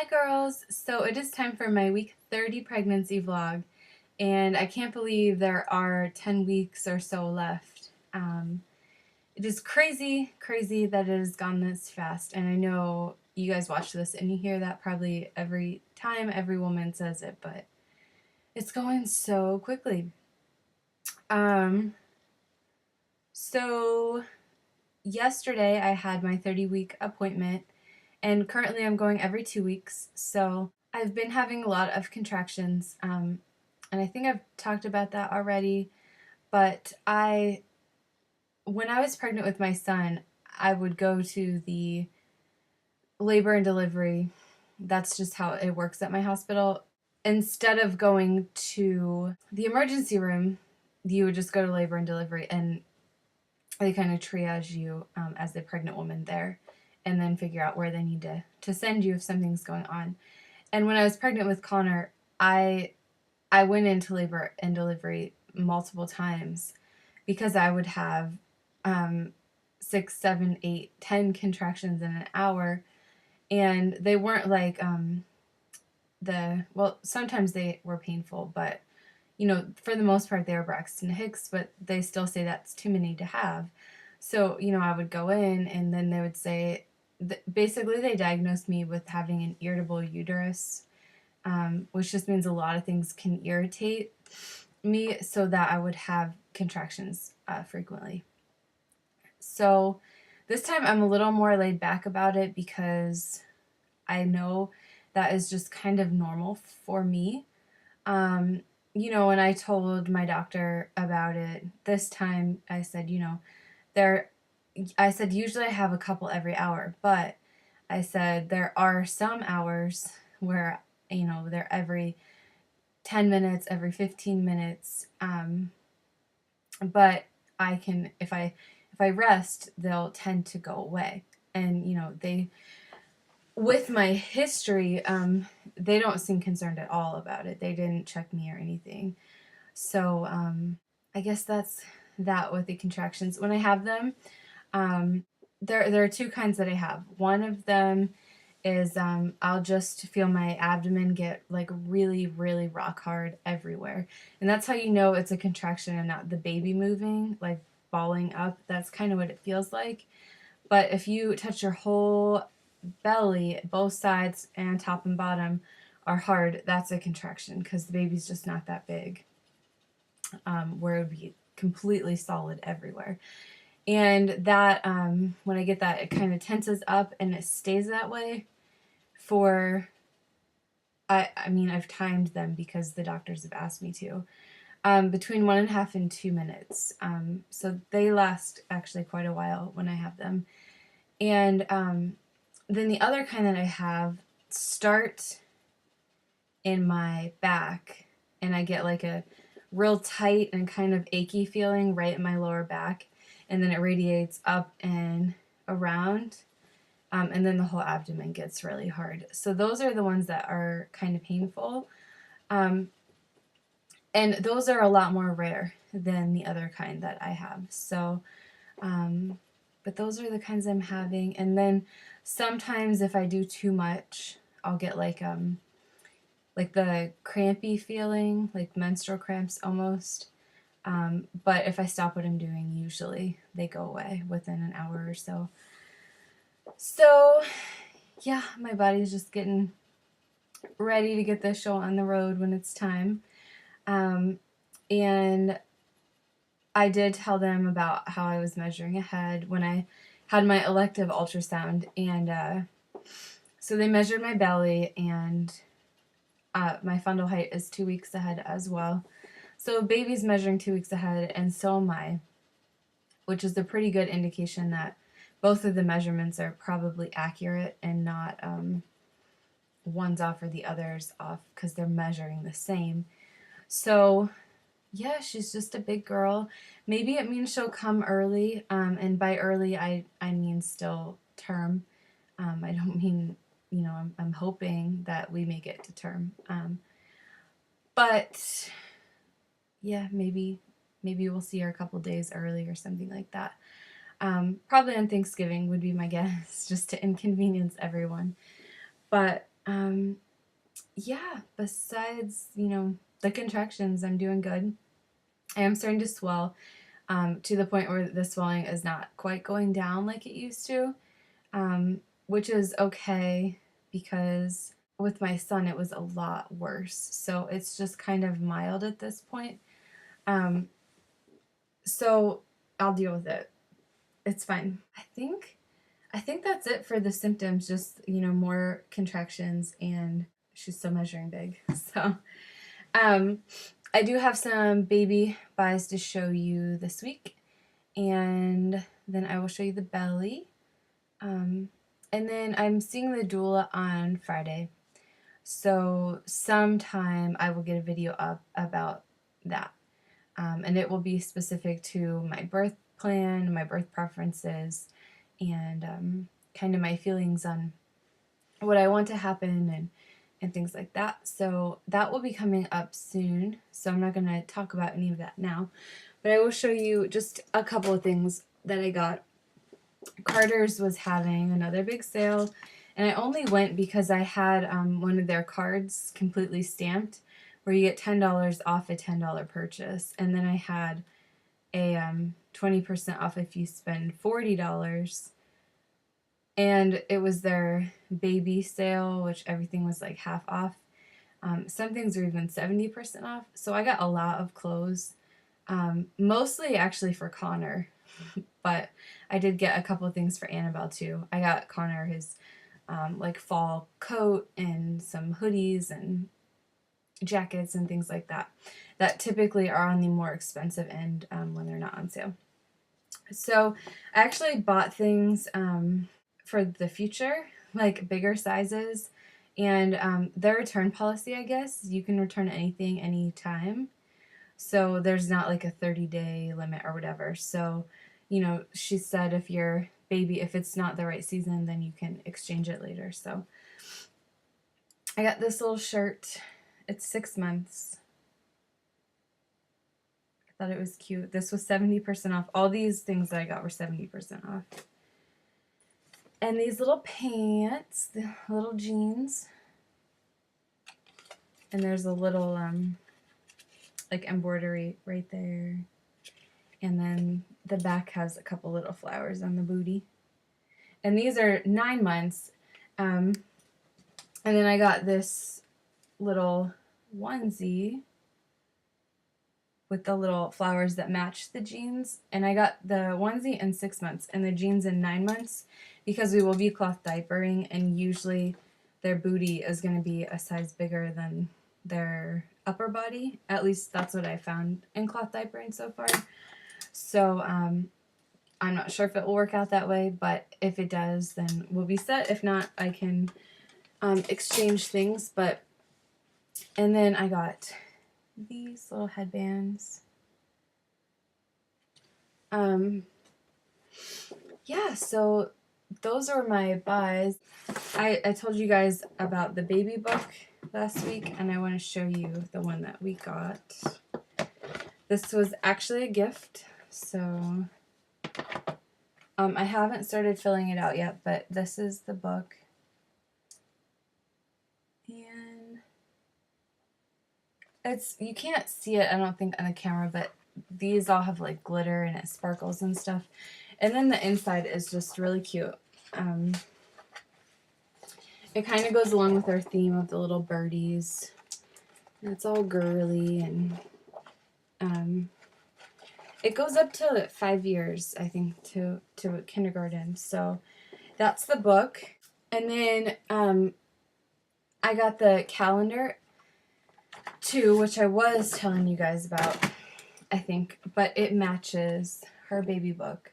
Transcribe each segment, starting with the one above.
Hi girls! So it is time for my week 30 pregnancy vlog, and I can't believe there are 10 weeks or so left. It is crazy that it has gone this fast, and I know you guys watch this and you hear that probably every time every woman says it, but it's going so quickly. So yesterday I had my 30-week appointment, and currently I'm going every 2 weeks. So I've been having a lot of contractions, and I think I've talked about that already. But when I was pregnant with my son, I would go to the labor and delivery. That's just how it works at my hospital. Instead of going to the emergency room, you would just go to labor and delivery, and they kind of triage you as the pregnant woman there, and then figure out where they need to send you if something's going on. And when I was pregnant with Connor, I went into labor and delivery multiple times because I would have 6, 7, 8, 10 contractions in an hour, and they weren't like sometimes they were painful, but for the most part they were Braxton Hicks, but they still say that's too many to have. So I would go in, and then they would say, basically they diagnosed me with having an irritable uterus, which just means a lot of things can irritate me so that I would have contractions frequently. So this time I'm a little more laid back about it because I know that is just kind of normal for me. When I told my doctor about it this time, I said, usually I have a couple every hour, but I said there are some hours where, they're every 10 minutes, every 15 minutes. But I can, if I rest, they'll tend to go away. And, with my history, they don't seem concerned at all about it. They didn't check me or anything. So I guess that's that with the contractions. When I have them, there are two kinds that I have. One of them is I'll just feel my abdomen get like really, really rock hard everywhere. And that's how you know it's a contraction and not the baby moving, like balling up. That's kind of what it feels like. But if you touch your whole belly, both sides and top and bottom are hard, that's a contraction because the baby's just not that big, where it would be completely solid everywhere. And that, when I get that, it kind of tenses up and it stays that way for, I've timed them because the doctors have asked me to, between 1.5 and 2 minutes. So they last actually quite a while when I have them. And then the other kind that I have start in my back, and I get like a real tight and kind of achy feeling right in my lower back, and then it radiates up and around, and then the whole abdomen gets really hard. So those are the ones that are kind of painful, and those are a lot more rare than the other kind that I have. So but those are the kinds I'm having. And then sometimes if I do too much, I'll get like the crampy feeling, like menstrual cramps almost. But if I stop what I'm doing, usually they go away within an hour or so. So yeah, my body's just getting ready to get this show on the road when it's time. And I did tell them about how I was measuring ahead when I had my elective ultrasound, and so they measured my belly, and my fundal height is 2 weeks ahead as well. So baby's measuring 2 weeks ahead, and so am I, which is a pretty good indication that both of the measurements are probably accurate and not one's off or the other's off because they're measuring the same. So yeah, she's just a big girl. Maybe it means she'll come early, and by early I mean still term. I don't mean, I'm hoping that we make it to term. But yeah, maybe we'll see her a couple days early or something like that. Probably on Thanksgiving would be my guess, just to inconvenience everyone. But Yeah, besides, the contractions, I'm doing good. I am starting to swell, to the point where the swelling is not quite going down like it used to, which is okay because with my son it was a lot worse. So it's just kind of mild at this point. Um, so I'll deal with it. It's fine. I think that's it for the symptoms. Just more contractions, and she's still measuring big. So um, I do have some baby buys to show you this week, and then I will show you the belly. And then I'm seeing the doula on Friday. So sometime I will get a video up about that. And it will be specific to my birth plan, my birth preferences, and kind of my feelings on what I want to happen and things like that. So that will be coming up soon. So I'm not going to talk about any of that now. But I will show you just a couple of things that I got. Carter's was having another big sale, and I only went because I had one of their cards completely stamped where you get $10 off a $10 purchase, and then I had a 20% off if you spend $40, and it was their baby sale, which everything was like half off. Some things are even 70% off, so I got a lot of clothes, mostly actually for Connor. But I did get a couple of things for Annabelle too. I got Connor his like fall coat and some hoodies and jackets and things like that typically are on the more expensive end when they're not on sale. So I actually bought things for the future, like bigger sizes, and their return policy, I guess, you can return anything anytime. So there's not like a 30-day limit or whatever. So she said if it's not the right season, then you can exchange it later. So I got this little shirt. It's 6 months. I thought it was cute. This was 70% off. All these things that I got were 70% off. And these little pants, the little jeans. And there's a little like embroidery right there. And then the back has a couple little flowers on the booty. And these are 9 months. And then I got this little onesie with the little flowers that match the jeans. And I got the onesie in 6 months and the jeans in 9 months because we will be cloth diapering, and usually their booty is going to be a size bigger than their upper body. At least that's what I found in cloth diapering so far. So I'm not sure if it will work out that way, but if it does, then we'll be set. If not, I can exchange things. And then I got these little headbands. Yeah, so those are my buys. I told you guys about the baby book last week, and I want to show you the one that we got. This was actually a gift, so I haven't started filling it out yet, but this is the book. And you can't see it, I don't think, on the camera, but these all have like glitter and it sparkles and stuff. And then the inside is just really cute. It kind of goes along with our theme of the little birdies. And it's all girly, and it goes up to 5 years, I think, to kindergarten. So that's the book. And then I got the calendar too, which I was telling you guys about, I think, but it matches her baby book.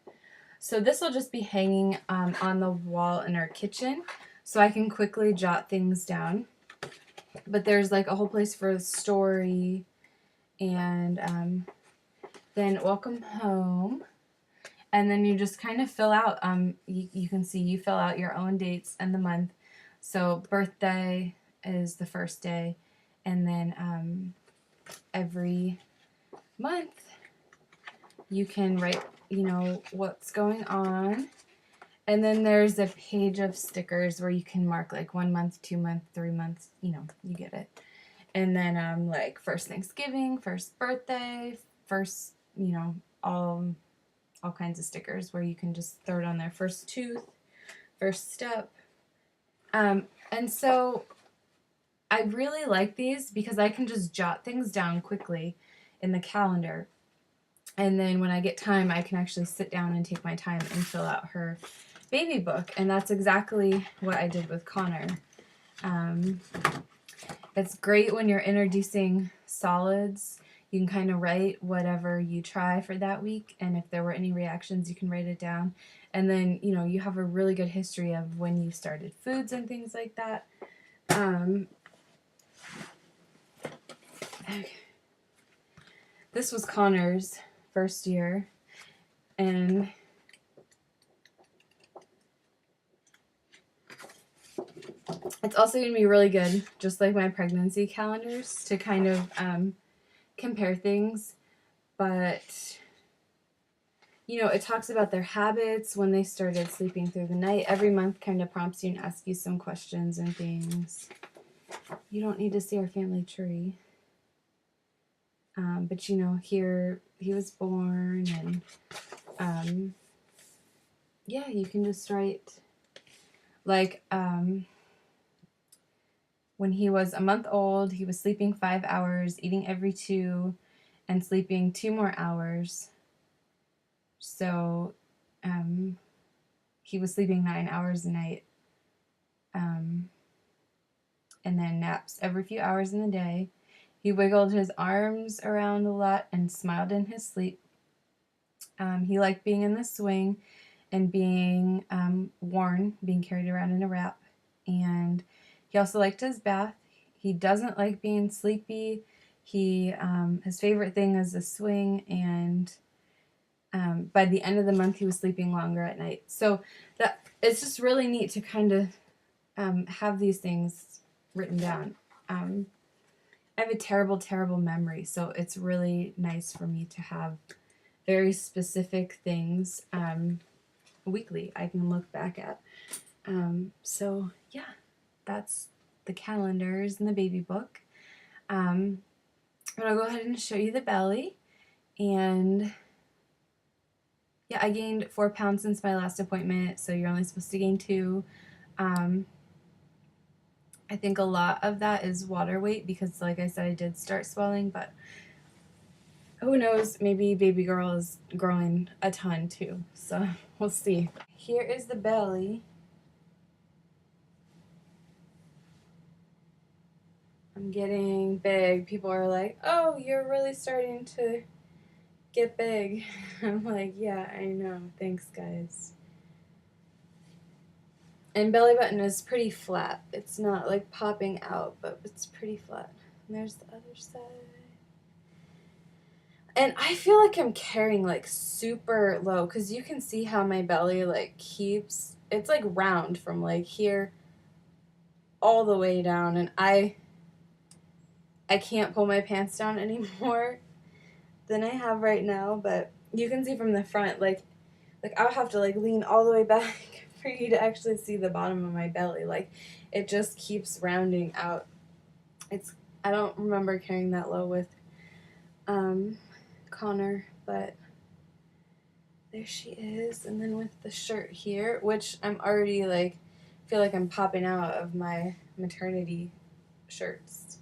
So this will just be hanging on the wall in our kitchen, so I can quickly jot things down. But there's like a whole place for a story, and then welcome home. And then you just kind of fill out, you can see you fill out your own dates and the month. So birthday is the first day, and then every month you can write, what's going on. And then there's a page of stickers where you can mark like 1 month, 2 months, 3 months, you know, you get it. And then like first Thanksgiving, first birthday, first, you know, all kinds of stickers where you can just throw it on there. First tooth, first step. And so I really like these because I can just jot things down quickly in the calendar. And then when I get time, I can actually sit down and take my time and fill out her baby book. And that's exactly what I did with Connor. It's great when you're introducing solids. You can kind of write whatever you try for that week. And if there were any reactions, you can write it down. And then, you know, you have a really good history of when you started foods and things like that. Okay. This was Connor's first year. And it's also going to be really good, just like my pregnancy calendars, to kind of compare things. But, you know, it talks about their habits, when they started sleeping through the night. Every month kind of prompts you and asks you some questions and things. You don't need to see our family tree. But, you know, here he was born, and yeah, you can just write, like, when he was a month old, he was sleeping 5 hours, eating every 2, and sleeping 2 more hours. So he was sleeping 9 hours a night. And then naps every few hours in the day. He wiggled his arms around a lot and smiled in his sleep. He liked being in the swing and being worn, being carried around in a wrap. And he also liked his bath. He doesn't like being sleepy. His favorite thing is the swing, and by the end of the month, he was sleeping longer at night. So that it's just really neat to kind of have these things written down. I have a terrible, terrible memory, so it's really nice for me to have very specific things weekly I can look back at. So yeah, that's the calendars and the baby book. I'm gonna go ahead and show you the belly. And yeah, I gained 4 pounds since my last appointment, so you're only supposed to gain 2. I think a lot of that is water weight because, like I said, I did start swelling, but who knows, maybe baby girl is growing a ton too, so we'll see. Here is the belly. I'm getting big. People are like, oh, you're really starting to get big. I'm like, yeah, I know. Thanks, guys. And belly button is pretty flat. It's not like popping out, but it's pretty flat. And there's the other side. And I feel like I'm carrying like super low because you can see how my belly like keeps, it's like round from like here all the way down, and I can't pull my pants down any more than I have right now, but you can see from the front, like I'll have to like lean all the way back for you to actually see the bottom of my belly. Like it just keeps rounding out. I don't remember carrying that low with Connor, but there she is. And then with the shirt here, which I'm already like, feel like I'm popping out of my maternity shirts.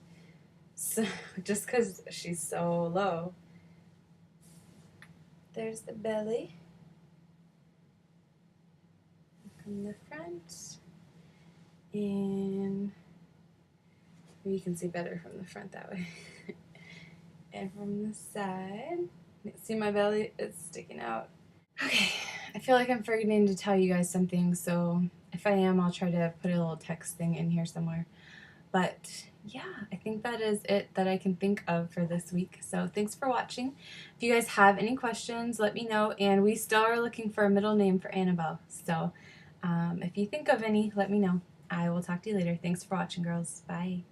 So just because she's so low. There's the belly. From the front. And you can see better from the front that way. And from the side. See my belly? It's sticking out. Okay, I feel like I'm forgetting to tell you guys something, so if I am, I'll try to put a little text thing in here somewhere. But yeah, I think that is it that I can think of for this week. So thanks for watching. If you guys have any questions, let me know. And we still are looking for a middle name for Annabelle. So if you think of any, let me know. I will talk to you later. Thanks for watching, girls. Bye.